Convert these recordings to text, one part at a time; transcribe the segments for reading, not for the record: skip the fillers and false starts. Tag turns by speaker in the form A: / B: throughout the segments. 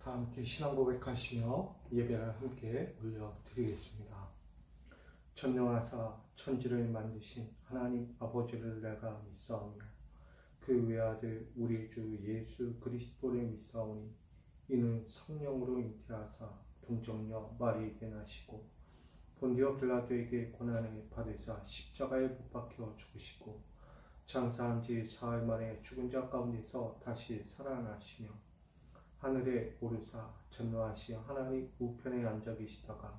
A: 다 함께 신앙 고백하시며 예배를 함께 올려드리겠습니다. 전능하사 천지를 만드신 하나님 아버지를 내가 믿사오며 그 외아들 우리 주 예수 그리스도를 믿사오니 이는 성령으로 잉태하사 동정녀 마리에게 나시고 본디오 빌라도에게 고난을 받으사 십자가에 못 박혀 죽으시고 장사한 지 사흘 만에 죽은 자 가운데서 다시 살아나시며 하늘에 오르사 전능하신 하나님 우편에 앉아 계시다가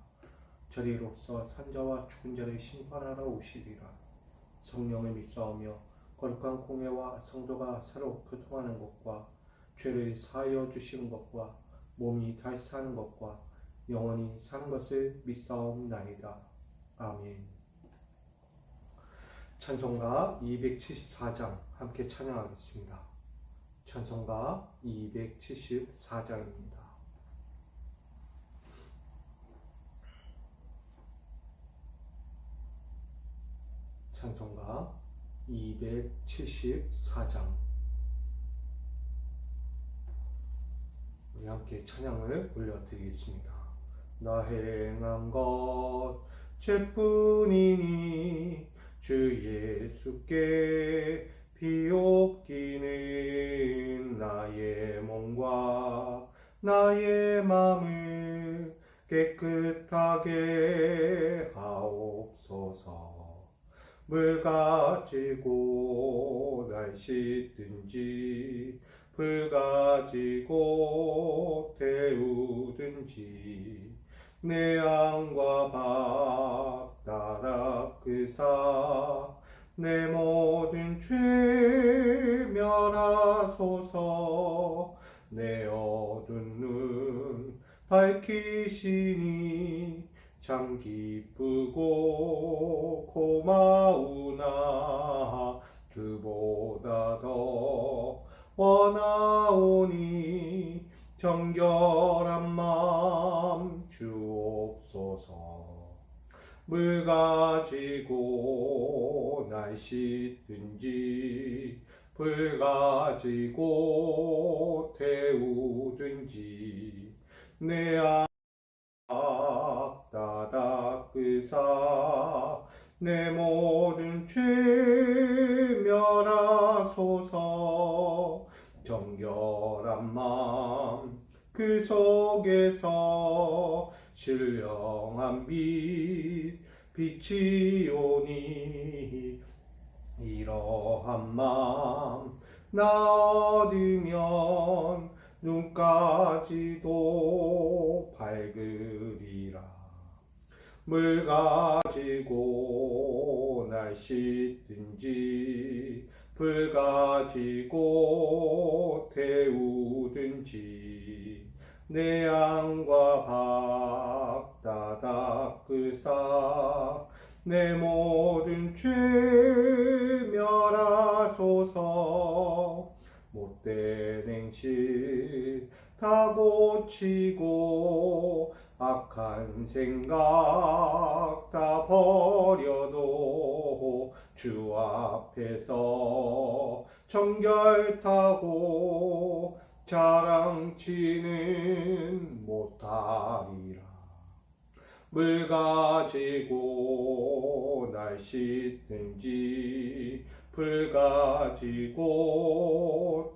A: 저리로서 산자와 죽은 자를 심판하러 오시리라. 성령을 믿사오며 거룩한 공회와 성도가 서로 교통하는 것과 죄를 사하여 주시는 것과 몸이 다시 사는 것과 영원히 사는 것을 믿사옵나이다. 아멘. 찬송가 274장 함께 찬양하겠습니다. 찬송가 274장입니다. 찬송가 274장 우리 함께 찬양을 올려드리겠습니다. 나 행한 것 죄뿐이니 주 예수께 비옵기는 나의 몸과 나의 마음을 깨끗하게 하옵소서. 물 가지고 날 씻든지 불 가지고 태우든지 내 안과 밖 다 닦으사 내 모든 죄 멸하소서. 내 어두운 눈 밝히시니 참 기쁘고 고마우나 그보다 더 원하오니 정결한 마음 주옵소서. 물 가지고 날 씻든지 불 가지고 태우든지 내 다 닦으사 내 모든 죄 멸하소서. 정결한 마음 그 속에서 신령한 빛 빛이 오니 이러한 마음 나 얻으면 눈까지도 밝으리라. 물 가지고 날 씻든지 불 가지고 태우든지 내 안과 밖 다 닦으사 내 모든 죄 멸하소서. 못된 행실 다 고치고 악한 생각 다 버려도 주 앞에서 정결타고 자랑치는 못하리라. 물 가지고 날 씻든지 불 가지고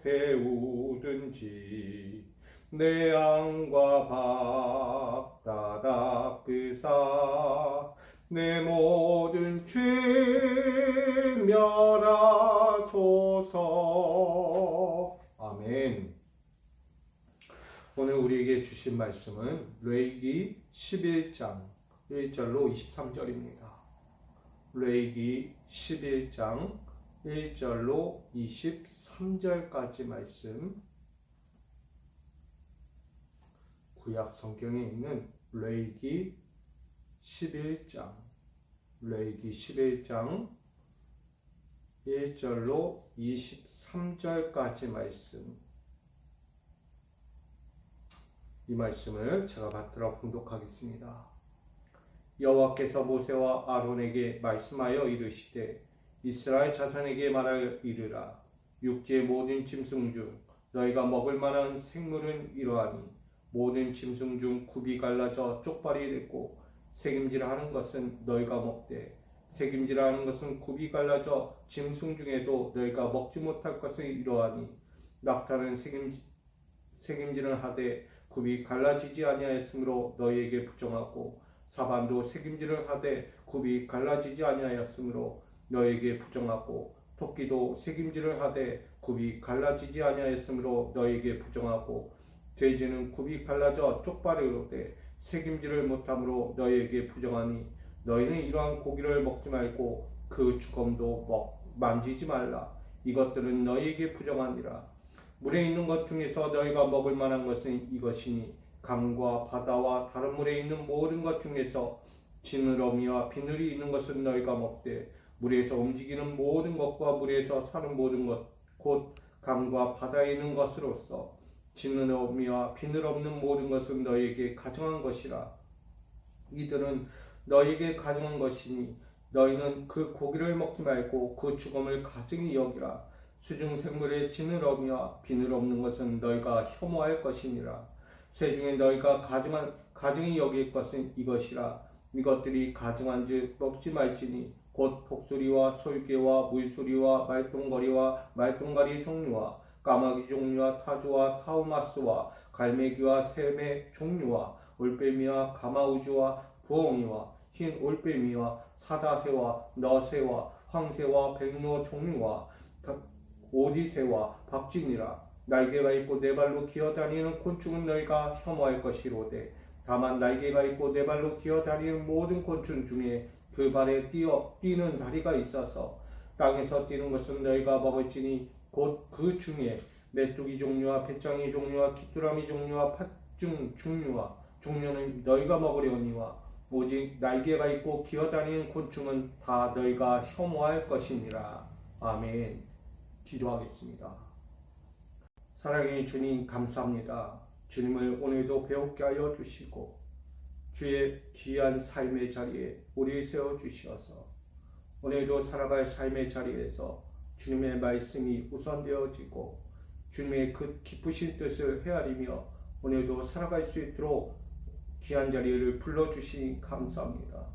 A: 태우든지 내 안과 밖 다 닦으사 내 모든 죄 멸하소서. 아멘. 오늘 우리에게 주신 말씀은 레위기 11장 1절로 23절입니다. 레위기 11장 1절로 23절까지 말씀, 구약 성경에 있는 레위기 11장 1절로 23절까지 말씀, 이 말씀을 제가 받들어 봉독하겠습니다. 여호와께서 모세와 아론에게 말씀하여 이르시되 이스라엘 자손에게 말하여 이르라. 육지의 모든 짐승 중 너희가 먹을 만한 생물은 이러하니 모든 짐승 중 굽이 갈라져 쪽발이 됐고 새김질하는 것은 너희가 먹되 새김질하는 것은 굽이 갈라져 짐승 중에도 너희가 먹지 못할 것을 이러하니 낙타는 새김질은 하되 굽이 갈라지지 아니하였으므로 너희에게 부정하고 사반도 새김질을 하되 굽이 갈라지지 아니하였으므로 너희에게 부정하고 토끼도 새김질을 하되 굽이 갈라지지 아니하였으므로 너희에게 부정하고 돼지는 굽이 갈라져 쪽발이로되 새김질을 못함으로 너희에게 부정하니 너희는 이러한 고기를 먹지 말고 그 주검도 만지지 말라. 이것들은 너희에게 부정하니라. 물에 있는 것 중에서 너희가 먹을 만한 것은 이것이니 강과 바다와 다른 물에 있는 모든 것 중에서 지느러미와 비늘이 있는 것은 너희가 먹되 물에서 움직이는 모든 것과 물에서 사는 모든 것 곧 강과 바다에 있는 것으로서 지느러미와 비늘 없는 모든 것은 너희에게 가증한 것이라. 이들은 너희에게 가증한 것이니 너희는 그 고기를 먹지 말고 그 죽음을 가증히 여기라. 수중생물의 지느러미와 비늘 없는 것은 너희가 혐오할 것이니라. 새 중에 너희가 가증히 여길 것은 이것이라. 이것들이 가증한즉 먹지 말지니 곧 독수리와 솔개와 물소리와 말똥가리 종류와 까마귀 종류와 타조와 타우마스와 갈매기와 샘의 종류와 올빼미와 가마우주와 부엉이와 흰 올빼미와 사자새와 너새와 황새와 백로 종류와 오디새와 박쥐니라. 날개가 있고 네 발로 기어다니는 곤충은 너희가 혐오할 것이로되 다만 날개가 있고 네 발로 기어다니는 모든 곤충 중에 그 발에 뛰는 다리가 있어서 땅에서 뛰는 것은 너희가 먹을지니 곧 그 중에 메뚜기 종류와 배짱이 종류와 귀뚜라미 종류와 팥중 종류는 너희가 먹으려니와 오직 날개가 있고 기어다니는 곤충은 다 너희가 혐오할 것이니라. 아멘. 기도하겠습니다. 사랑의 주님 감사합니다. 주님을 오늘도 배우게 하여 주시고 주의 귀한 삶의 자리에 우리 세워주셔서 오늘도 살아갈 삶의 자리에서 주님의 말씀이 우선되어지고 주님의 그 기쁘신 뜻을 헤아리며 오늘도 살아갈 수 있도록 귀한 자리를 불러주시니 감사합니다.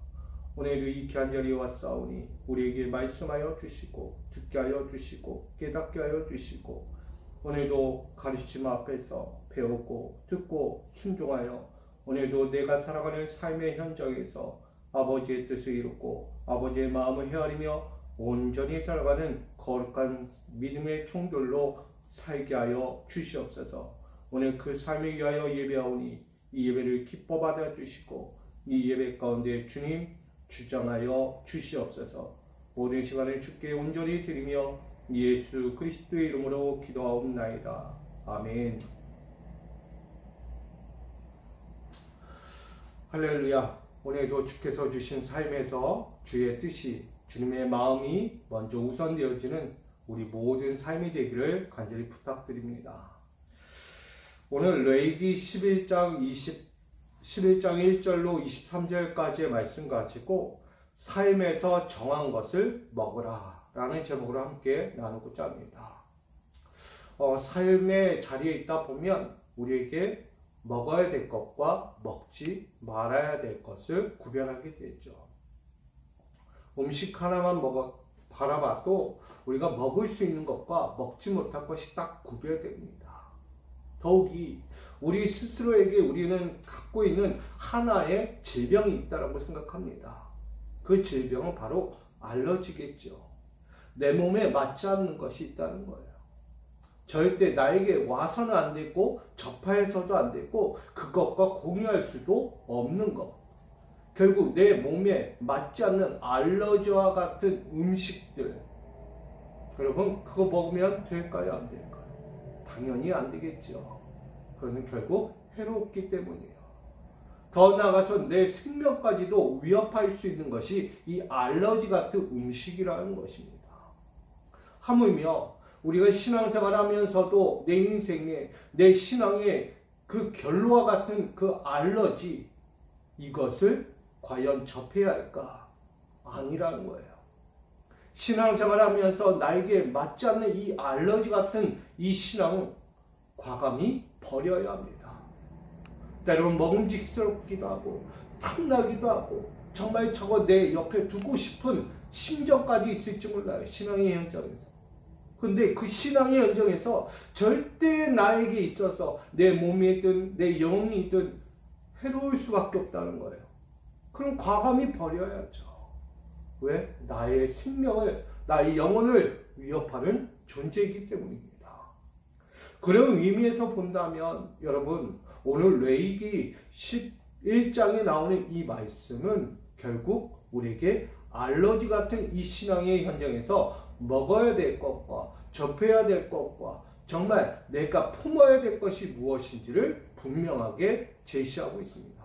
A: 오늘도 이 귀한 자리에 왔사오니 우리에게 말씀하여 주시고 듣게 하여 주시고 깨닫게 하여 주시고 오늘도 가르침 앞에서 배우고 듣고 순종하여 오늘도 내가 살아가는 삶의 현장에서 아버지의 뜻을 이루고 아버지의 마음을 헤아리며 온전히 살아가는 거룩한 믿음의 총돌로 살게 하여 주시옵소서. 오늘 그 삶을 위하여 예배하오니 이 예배를 기뻐 받아주시고 이 예배 가운데 주님 주장하여 주시옵소서. 모든 시간을 주께 온전히 드리며 예수 그리스도의 이름으로 기도하옵나이다. 아멘. 할렐루야. 오늘도 주께서 주신 삶에서 주의 뜻이 주님의 마음이 먼저 우선되어지는 우리 모든 삶이 되기를 간절히 부탁드립니다. 오늘 레위기 11장 1절로 23절까지의 말씀 가지고 삶에서 정한 것을 먹으라 라는 제목으로 함께 나누고자 합니다. 삶의 자리에 있다 보면 우리에게 먹어야 될 것과 먹지 말아야 될 것을 구별하게 되죠. 음식 하나만 바라봐도 우리가 먹을 수 있는 것과 먹지 못할 것이 딱 구별됩니다. 더욱이 우리 스스로에게 우리는 갖고 있는 하나의 질병이 있다고 생각합니다. 그 질병은 바로 알러지겠죠. 내 몸에 맞지 않는 것이 있다는 거예요. 절대 나에게 와서는 안 되고 접해서도 안 되고 그것과 공유할 수도 없는 것. 결국 내 몸에 맞지 않는 알러지와 같은 음식들. 여러분 그거 먹으면 될까요? 안 될까요? 당연히 안 되겠죠. 그것은 결국 해롭기 때문이에요. 더 나아가서 내 생명까지도 위협할 수 있는 것이 이 알러지 같은 음식이라는 것입니다. 하물며 우리가 신앙생활 하면서도 내 인생에 내 신앙의 그 결로와 같은 그 알러지 이것을 과연 접해야 할까? 아니라는 거예요. 신앙생활 하면서 나에게 맞지 않는 이 알러지 같은 이 신앙은 과감히 버려야 합니다. 때로는 먹음직스럽기도 하고 탐나기도 하고 정말 저거 내 옆에 두고 싶은 심정까지 있을지 몰라요. 신앙의 현장에서. 근데 그 신앙의 현장에서 절대 나에게 있어서 내 몸이든 내 영이든 해로울 수밖에 없다는 거예요. 그럼 과감히 버려야죠. 왜? 나의 생명을, 나의 영혼을 위협하는 존재이기 때문입니다. 그런 의미에서 본다면 여러분, 오늘 레위기 11장에 나오는 이 말씀은 결국 우리에게 알러지 같은 이 신앙의 현장에서 먹어야 될 것과 접해야 될 것과 정말 내가 품어야 될 것이 무엇인지를 분명하게 제시하고 있습니다.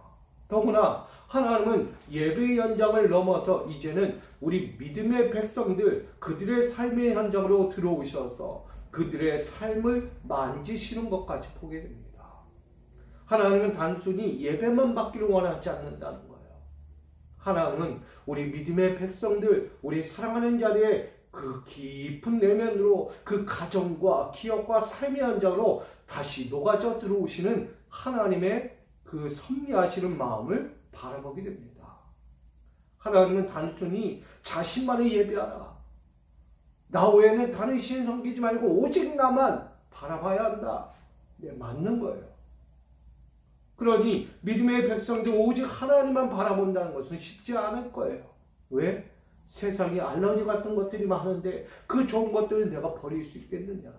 A: 더구나 하나님은 예배의 현장을 넘어서 이제는 우리 믿음의 백성들, 그들의 삶의 현장으로 들어오셔서 그들의 삶을 만지시는 것까지 보게 됩니다. 하나님은 단순히 예배만 받기를 원하지 않는다는 거예요. 하나님은 우리 믿음의 백성들, 우리 사랑하는 자리에 그 깊은 내면으로 그 가정과 기업과 삶의 현장으로 다시 녹아져 들어오시는 하나님의 그 섭리하시는 마음을 바라보게 됩니다. 하나님은 단순히 자신만을 예배하라, 나 외에는 다른 신 섬기지 말고 오직 나만 바라봐야 한다. 네, 맞는 거예요. 그러니 믿음의 백성들 오직 하나님만 바라본다는 것은 쉽지 않을 거예요. 왜? 세상에 알러지 같은 것들이 많은데 그 좋은 것들을 내가 버릴 수 있겠느냐.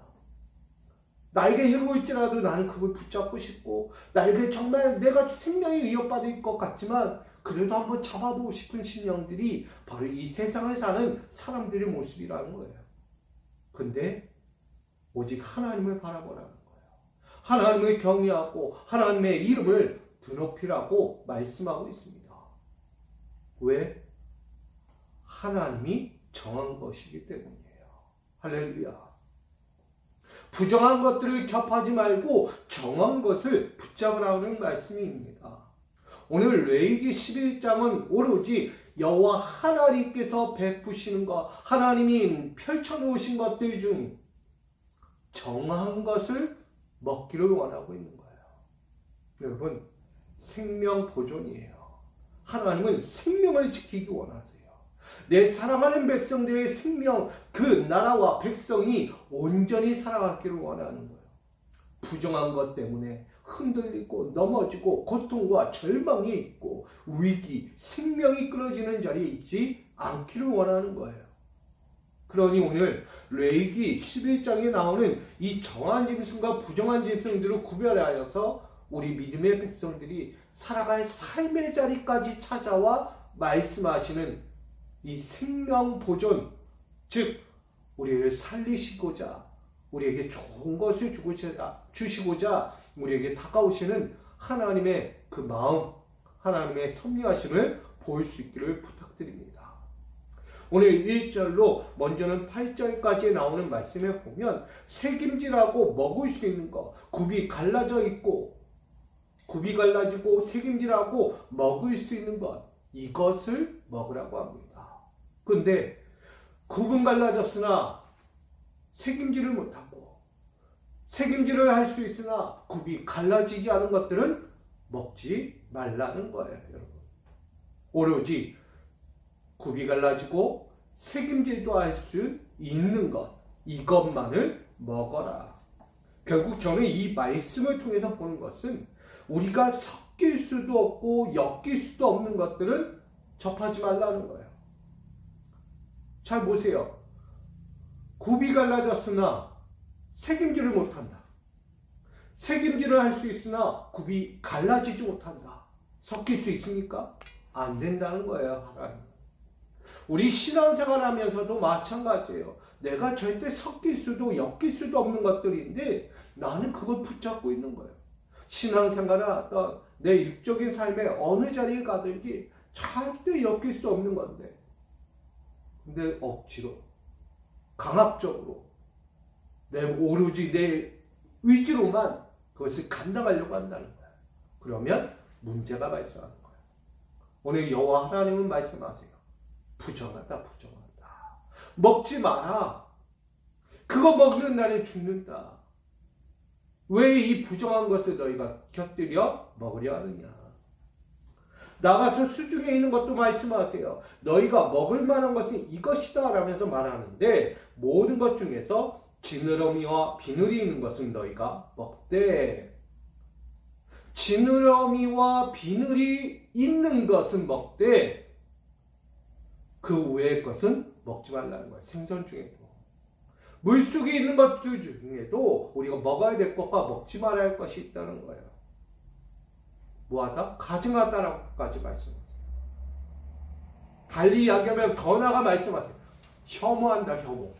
A: 나에게 해로울지라도 나는 그걸 붙잡고 싶고, 나에게 정말 내가 생명이 위협받을 것 같지만 그래도 한번 잡아보고 싶은 심령들이 바로 이 세상을 사는 사람들의 모습이라는 거예요. 근데 오직 하나님을 바라보라는 거예요. 하나님을 경외하고 하나님의 이름을 드높이라고 말씀하고 있습니다. 왜? 하나님이 정한 것이기 때문이에요. 할렐루야. 부정한 것들을 접하지 말고 정한 것을 붙잡으라는 말씀입니다. 오늘 레위기 11장은 오로지 여호와 하나님께서 베푸시는 것, 하나님이 펼쳐놓으신 것들 중 정한 것을 먹기를 원하고 있는 거예요. 여러분, 생명 보존이에요. 하나님은 생명을 지키기 원하세요. 내 사랑하는 백성들의 생명, 그 나라와 백성이 온전히 살아가기를 원하는 거예요. 부정한 것 때문에 흔들리고 넘어지고 고통과 절망이 있고 위기, 생명이 끊어지는 자리에 있지 않기를 원하는 거예요. 그러니 오늘 레위기 11장에 나오는 이 정한 짐승과 부정한 짐승들을 구별하여서 우리 믿음의 백성들이 살아갈 삶의 자리까지 찾아와 말씀하시는 이 생명 보존, 즉 우리를 살리시고자, 우리에게 좋은 것을 주시고자 우리에게 다가오시는 하나님의 그 마음, 하나님의 섭리하심을 볼 수 있기를 부탁드립니다. 오늘 1절로 먼저는 8절까지 나오는 말씀에 보면 새김질하고 먹을 수 있는 것, 굽이 갈라져 있고 굽이 갈라지고 새김질하고 먹을 수 있는 것, 이것을 먹으라고 합니다. 근데 굽은 갈라졌으나 새김질을 못하고 새김질을 할 수 있으나 굽이 갈라지지 않은 것들은 먹지 말라는 거예요, 여러분. 오로지 굽이 갈라지고 새김질도 할 수 있는 것, 이것만을 먹어라. 결국 저는 이 말씀을 통해서 보는 것은 우리가 섞일 수도 없고 엮일 수도 없는 것들은 접하지 말라는 거예요. 잘 보세요. 굽이 갈라졌으나 새김질을 못한다. 새김질을 할 수 있으나 굽이 갈라지지 못한다. 섞일 수 있습니까? 안 된다는 거예요, 하나님. 우리 신앙생활 하면서도 마찬가지예요. 내가 절대 섞일 수도 엮일 수도 없는 것들인데 나는 그걸 붙잡고 있는 거예요. 신앙생활은 내 육적인 삶의 어느 자리에 가든지 절대 엮일 수 없는 건데, 근데 억지로, 강압적으로, 오로지 내 의지로만 그것을 감당하려고 한다는 거예요. 그러면 문제가 발생하는 거예요. 오늘 여호와 하나님은 말씀하세요. 부정하다, 부정하다. 먹지 마라. 그거 먹는 날에 죽는다. 왜 이 부정한 것을 너희가 곁들여 먹으려 하느냐. 나가서 수중에 있는 것도 말씀하세요. 너희가 먹을 만한 것은 이것이다 라면서 말하는데 모든 것 중에서 지느러미와 비늘이 있는 것은 너희가 먹되 지느러미와 비늘이 있는 것은 먹되 그 외의 것은 먹지 말라는 거예요. 생선 중에도. 물속에 있는 것들 중에도 우리가 먹어야 될 것과 먹지 말아야 할 것이 있다는 거예요. 뭐하다? 가증하다라고까지 말씀하세요. 달리 이야기하면 더 나아가 말씀하세요. 혐오한다, 혐오.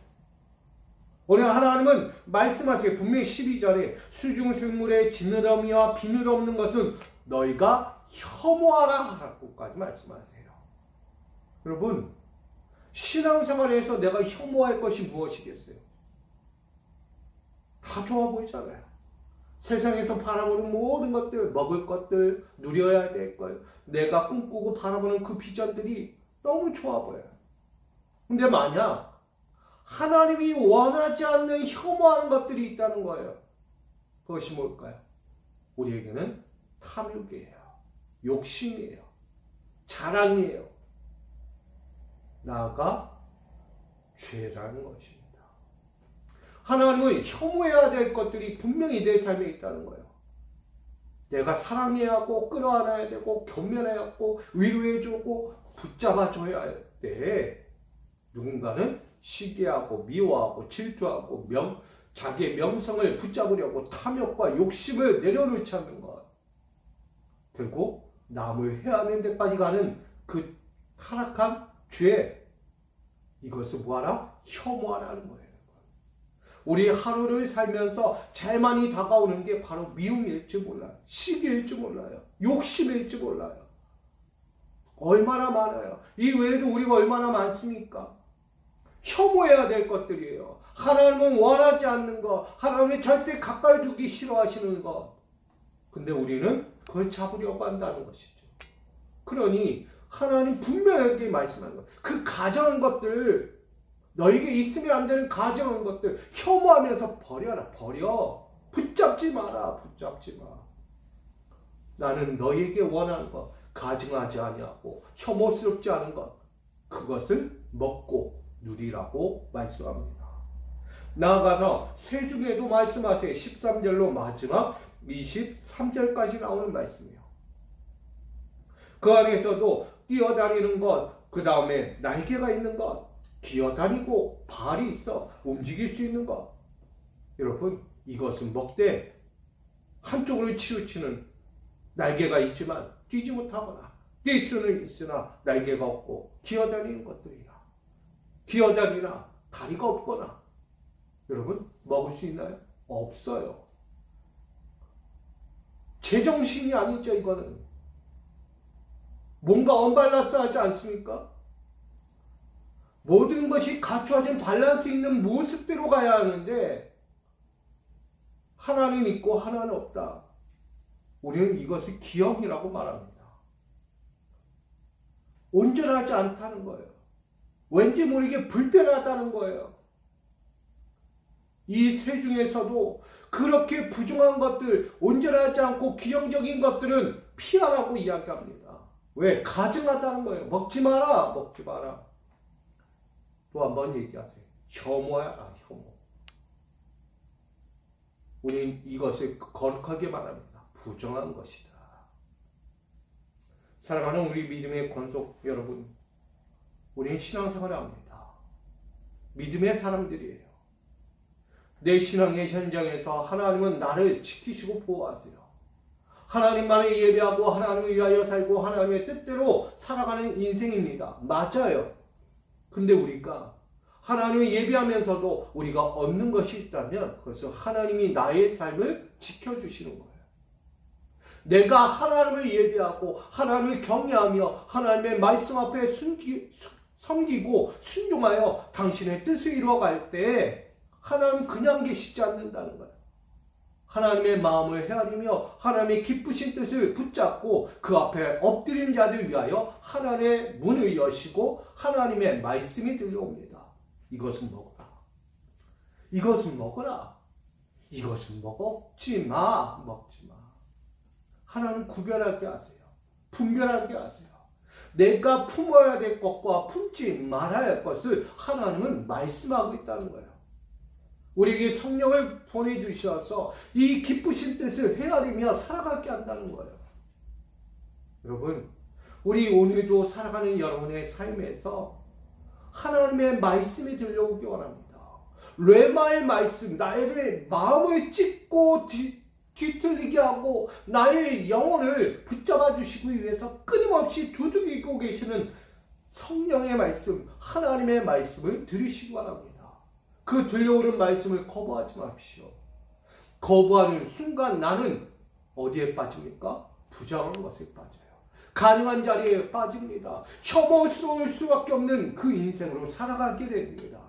A: 오늘 하나님은 말씀하세요. 분명히 12절에 수중생물의 지느러미와 비늘 없는 것은 너희가 혐오하라 라고까지 말씀하세요. 여러분, 신앙생활에서 내가 혐오할 것이 무엇이겠어요? 다 좋아 보이잖아요. 세상에서 바라보는 모든 것들, 먹을 것들, 누려야 될 것, 내가 꿈꾸고 바라보는 그 비전들이 너무 좋아 보여요. 근데 만약 하나님이 원하지 않는 혐오하는 것들이 있다는 거예요. 그것이 뭘까요? 우리에게는 탐욕이에요. 욕심이에요. 자랑이에요. 나아가 죄라는 것입니다. 하나님은 혐오해야 될 것들이 분명히 내 삶에 있다는 거예요. 내가 사랑해야 하고 끌어안아야 되고 견면해야 하고 위로해주고 붙잡아줘야 할 때 누군가는 시기하고 미워하고 질투하고 자기의 명성을 붙잡으려고 탐욕과 욕심을 내려놓지 않는 것. 결국 남을 해하는 데까지 가는 그 타락한 죄. 이것을 뭐하라? 혐오하라는 거예요. 우리 하루를 살면서 제일 많이 다가오는 게 바로 미움일지 몰라요. 시기일지 몰라요. 욕심일지 몰라요. 얼마나 많아요. 이 외에도 우리가 얼마나 많습니까? 혐오해야 될 것들이에요. 하나님은 원하지 않는 것, 하나님은 절대 가까이 두기 싫어하시는 것. 근데 우리는 그걸 잡으려고 한다는 것이죠. 그러니 하나님 분명하게 말씀하는 것. 그 가정한 것들, 너에게 있으면 안 되는 가정한 것들 혐오하면서 버려라. 버려. 붙잡지 마라. 붙잡지 마. 나는 너에게 원하는 것, 가증하지 아니하고 혐오스럽지 않은 것, 그것을 먹고 누리라고 말씀합니다. 나아가서 세 중에도 말씀하세요. 13절로 마지막 23절까지 나오는 말씀이에요. 그 안에서도 뛰어다니는 것, 그 다음에 날개가 있는 것, 기어다니고 발이 있어 움직일 수 있는 것. 여러분, 이것은 먹되 한쪽으로 치우치는 날개가 있지만 뛰지 못하거나 뛸 수는 있으나 날개가 없고 기어다니는 것들이라. 기어다니나 다리가 없거나. 여러분, 먹을 수 있나요? 없어요. 제정신이 아니죠. 이거는 뭔가 언밸런스하지 않습니까? 모든 것이 갖춰진 밸런스 있는 모습대로 가야 하는데 하나는 있고 하나는 없다. 우리는 이것을 기형이라고 말합니다. 온전하지 않다는 거예요. 왠지 모르게 불편하다는 거예요. 이 세 중에서도 그렇게 부정한 것들, 온전하지 않고 기형적인 것들은 피하라고 이야기합니다. 왜? 가증하다는 거예요. 먹지 마라. 먹지 마라. 또 한 번 얘기하세요. 혐오하라. 혐오. 우리는 이것을 거룩하게 말합니다. 부정한 것이다. 사랑하는 우리 믿음의 권속 여러분, 우리는 신앙생활을 합니다. 믿음의 사람들이에요. 내 신앙의 현장에서 하나님은 나를 지키시고 보호하세요. 하나님만을 예배하고 하나님을 위하여 살고 하나님의 뜻대로 살아가는 인생입니다. 맞아요. 근데 우리가 하나님을 예배하면서도 우리가 얻는 것이 있다면 그것은 하나님이 나의 삶을 지켜주시는 거예요. 내가 하나님을 예배하고 하나님을 경외하며 하나님의 말씀 앞에 섬기고 순종하여 당신의 뜻을 이루어갈 때 하나님 그냥 계시지 않는다는 거예요. 하나님의 마음을 헤아리며 하나님의 기쁘신 뜻을 붙잡고 그 앞에 엎드린 자들 위하여 하나님의 문을 여시고 하나님의 말씀이 들려옵니다. 이것은 먹어라. 이것은 먹어라. 이것은 먹지 마, 먹지 마. 하나는 구별하게 하세요. 분별하게 하세요. 내가 품어야 될 것과 품지 말아야 할 것을 하나님은 말씀하고 있다는 거예요. 우리에게 성령을 보내주셔서 이 기쁘신 뜻을 헤아리며 살아가게 한다는 거예요. 여러분, 우리 오늘도 살아가는 여러분의 삶에서 하나님의 말씀이 들려오기 원합니다. 레마의 말씀, 나의 마음을 찢고 뒤틀리게 하고 나의 영혼을 붙잡아 주시기 위해서 끊임없이 두들기고 계시는 성령의 말씀, 하나님의 말씀을 들으시기 바랍니다. 그 들려오는 말씀을 거부하지 마십시오. 거부하는 순간 나는 어디에 빠집니까? 부정한 것에 빠져요. 가능한 자리에 빠집니다. 혐오스러울 수밖에 없는 그 인생으로 살아가게 됩니다.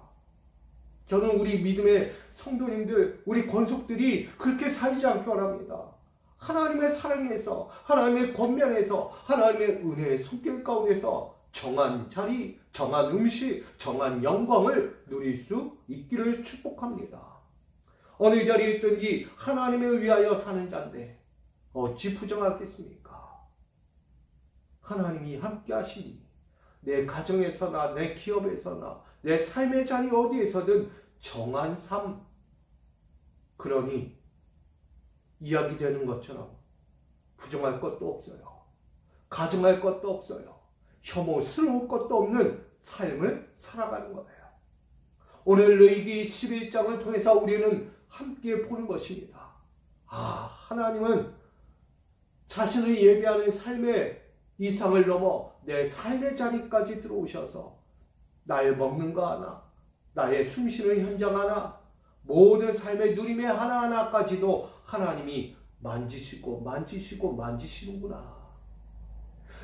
A: 저는 우리 믿음의 성도님들, 우리 권속들이 그렇게 살지 않기 바랍니다. 하나님의 사랑에서, 하나님의 권면에서, 하나님의 은혜의 손길 가운데서 정한 자리, 정한 음식, 정한 영광을 누릴 수 있기를 축복합니다. 어느 자리에 있든지 하나님을 위하여 사는 자인데 어찌 부정하겠습니까? 하나님이 함께 하시니 내 가정에서나 내 기업에서나 내 삶의 자리 어디에서든 정한 삶, 그러니 이야기되는 것처럼 부정할 것도 없어요. 가정할 것도 없어요. 혐오스러울 것도 없는 삶을 살아가는 거예요. 오늘 레위기 11장을 통해서 우리는 함께 보는 것입니다. 하나님은 자신을 예배하는 삶의 이상을 넘어 내 삶의 자리까지 들어오셔서 나의 먹는 거 하나, 나의 숨쉬는 현장 하나, 모든 삶의 누림의 하나하나까지도 하나님이 만지시는구나.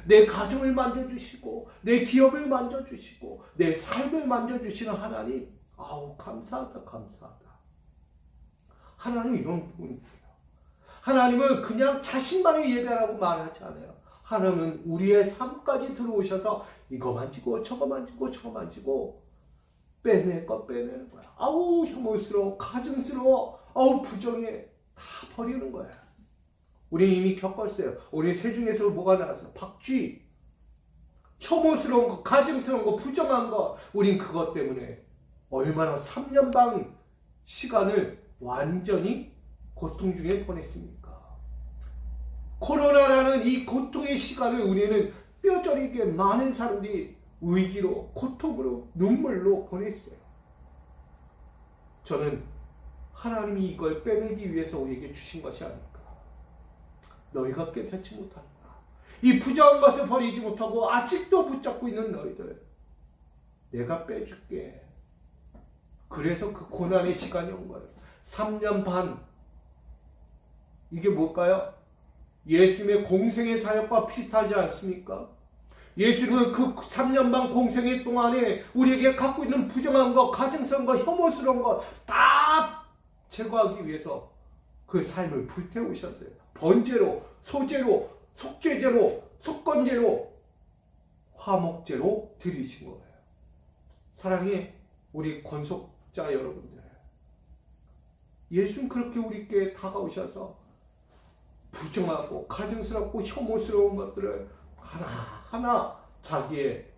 A: 내 가정을 만져주시고 내 기업을 만져주시고 내 삶을 만져주시는 하나님, 감사하다. 하나님 이런 분이세요. 하나님은 그냥 자신만을 예배하라고 말하지 않아요. 하나님은 우리의 삶까지 들어오셔서 이거 만지고 저거 만지고 빼내는 거야. 혐오스러워, 가증스러워, 부정해, 다 버리는 거야. 우리 이미 겪었어요. 우리 세중에서 뭐가 나왔어? 박쥐. 혐오스러운 거, 가증스러운 거, 부정한 거. 우린 그것 때문에 얼마나 3년 반 시간을 완전히 고통 중에 보냈습니까? 코로나라는 이 고통의 시간을 우리는 뼈저리게 많은 사람들이 위기로, 고통으로, 눈물로 보냈어요. 저는 하나님이 이걸 빼내기 위해서 우리에게 주신 것이 아닐까. 너희가 깨닫지 못하는구나. 이 부정한 것을 버리지 못하고 아직도 붙잡고 있는 너희들, 내가 빼줄게. 그래서 그 고난의 시간이 온 거예요. 3년 반. 이게 뭘까요? 예수님의 공생의 사역과 비슷하지 않습니까? 예수님은 그 3년 반 공생의 동안에 우리에게 갖고 있는 부정한 것, 가증스러운 것, 혐오스러운 것 다 제거하기 위해서 그 삶을 불태우셨어요. 번제로, 소제로, 속죄제로, 속건제로, 화목제로 드리신 거예요. 사랑해 우리 권속자 여러분들, 예수는 그렇게 우리께 다가오셔서 부정하고 가증스럽고 혐오스러운 것들을 하나하나 자기의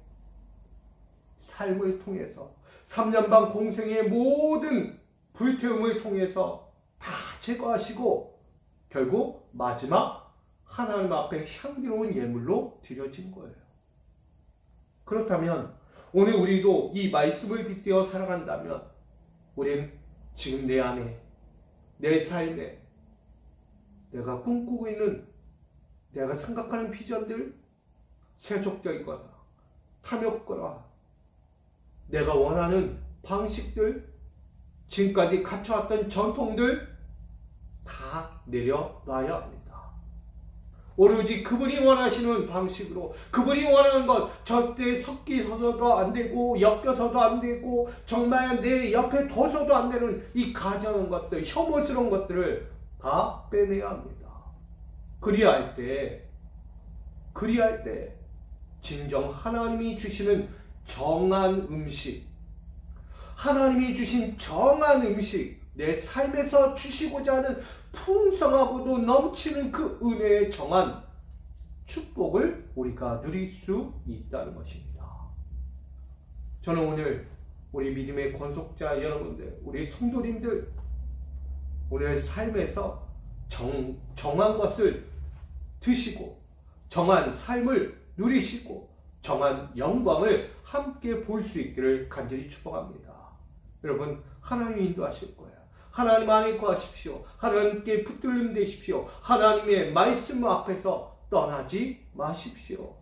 A: 삶을 통해서 3년 반 공생의 모든 불태움을 통해서 다 제거하시고 결국 마지막 하나님 앞에 향기로운 예물로 드려진 거예요. 그렇다면 오늘 우리도 이 말씀을 빗대어 살아간다면 우리는 지금 내 안에, 내 삶에 내가 꿈꾸고 있는, 내가 생각하는 비전들, 세속적이거나 탐욕거나 내가 원하는 방식들, 지금까지 갖춰왔던 전통들 다 내려놔야 합니다. 오로지 그분이 원하시는 방식으로, 그분이 원하는 것, 절대 섞이서도 안 되고 엮여서도 안 되고 정말 내 옆에 둬서도 안 되는 이 가정한 것들, 혐오스러운 것들을 다 빼내야 합니다. 그리할 때 진정 하나님이 주시는 정한 음식, 하나님이 주신 정한 음식, 내 삶에서 주시고자 하는 풍성하고도 넘치는 그 은혜의 정한 축복을 우리가 누릴 수 있다는 것입니다. 저는 오늘 우리 믿음의 권속자 여러분들, 우리 성도님들, 오늘 삶에서 정한 것을 드시고 정한 삶을 누리시고 정한 영광을 함께 볼 수 있기를 간절히 축복합니다. 여러분, 하나님이 인도하실 거예요. 하나님 안에 거하십시오. 하나님께 붙들림 되십시오. 하나님의 말씀 앞에서 떠나지 마십시오.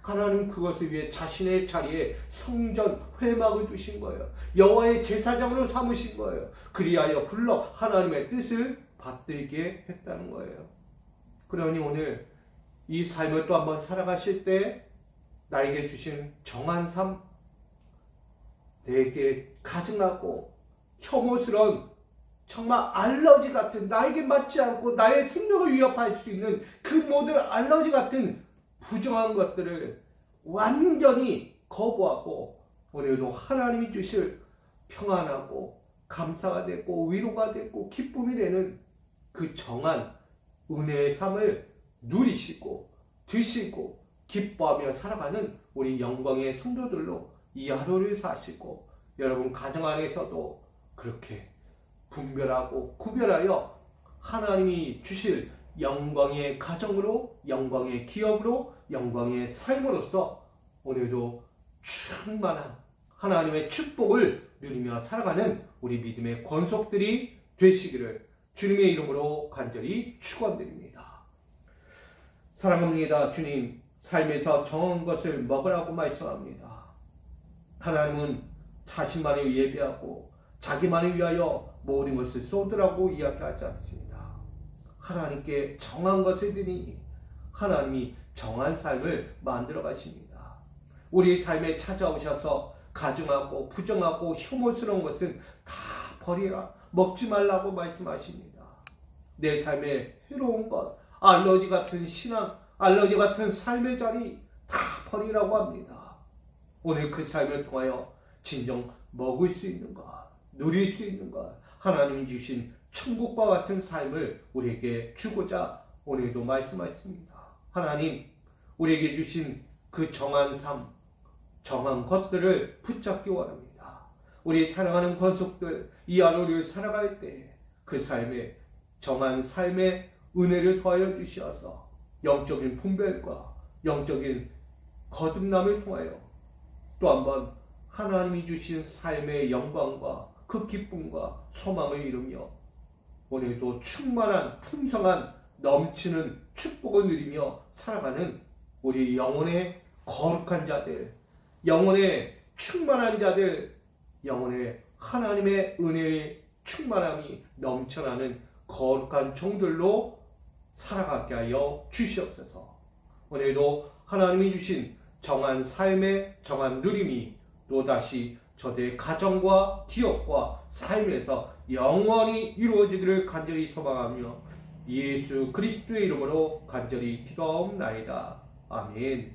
A: 하나님 그것을 위해 자신의 자리에 성전 회막을 두신 거예요. 여호와의 제사장으로 삼으신 거예요. 그리하여 불러 하나님의 뜻을 받들게 했다는 거예요. 그러니 오늘 이 삶을 또 한번 살아가실 때 나에게 주신 정한 삶, 내게 가증하고 혐오스러운 정말 알러지 같은, 나에게 맞지 않고 나의 생명을 위협할 수 있는 그 모든 알러지 같은 부정한 것들을 완전히 거부하고 오늘도 하나님이 주실 평안하고 감사가 되고 위로가 되고 기쁨이 되는 그 정한 은혜의 삶을 누리시고 드시고 기뻐하며 살아가는 우리 영광의 성도들로 이 하루를 사시고, 여러분 가정 안에서도 그렇게 분별하고 구별하여 하나님이 주실 영광의 가정으로, 영광의 기업으로, 영광의 삶으로서 오늘도 충만한 하나님의 축복을 누리며 살아가는 우리 믿음의 권속들이 되시기를 주님의 이름으로 간절히 축원드립니다. 사랑합니다. 주님, 삶에서 정한 것을 먹으라고 말씀합니다. 하나님은 자신만을 예배하고 자기만을 위하여 모든 것을 쏟으라고 이야기하지 않습니다. 하나님께 정한 것을 드리니 하나님이 정한 삶을 만들어 가십니다. 우리 삶에 찾아오셔서 가증하고 부정하고 혐오스러운 것은 다 버리라, 먹지 말라고 말씀하십니다. 내 삶에 해로운 것, 알러지 같은 신앙, 알러지 같은 삶의 자리 다 버리라고 합니다. 오늘 그 삶을 통하여 진정 먹을 수 있는 것, 누릴 수 있는 것, 하나님이 주신 천국과 같은 삶을 우리에게 주고자 오늘도 말씀하셨습니다. 하나님, 우리에게 주신 그 정한 삶, 정한 것들을 붙잡기 원합니다. 우리 사랑하는 권속들, 이 하루를 살아갈 때 그 삶에 정한 삶의 은혜를 더하여 주시어서 영적인 분별과 영적인 거듭남을 통하여 또 한번 하나님이 주신 삶의 영광과 그 기쁨과 소망을 이루며 오늘도 충만한 풍성한 넘치는 축복을 누리며 살아가는 우리 영혼의 거룩한 자들, 영혼의 충만한 자들, 영혼의 하나님의 은혜의 충만함이 넘쳐나는 거룩한 종들로 살아가게 하여 주시옵소서. 오늘도 하나님이 주신 정한 삶의 정한 누림이 또다시 저들의 가정과 기업과 삶에서 영원히 이루어지기를 간절히 소망하며 예수 그리스도의 이름으로 간절히 기도하옵나이다. 아멘.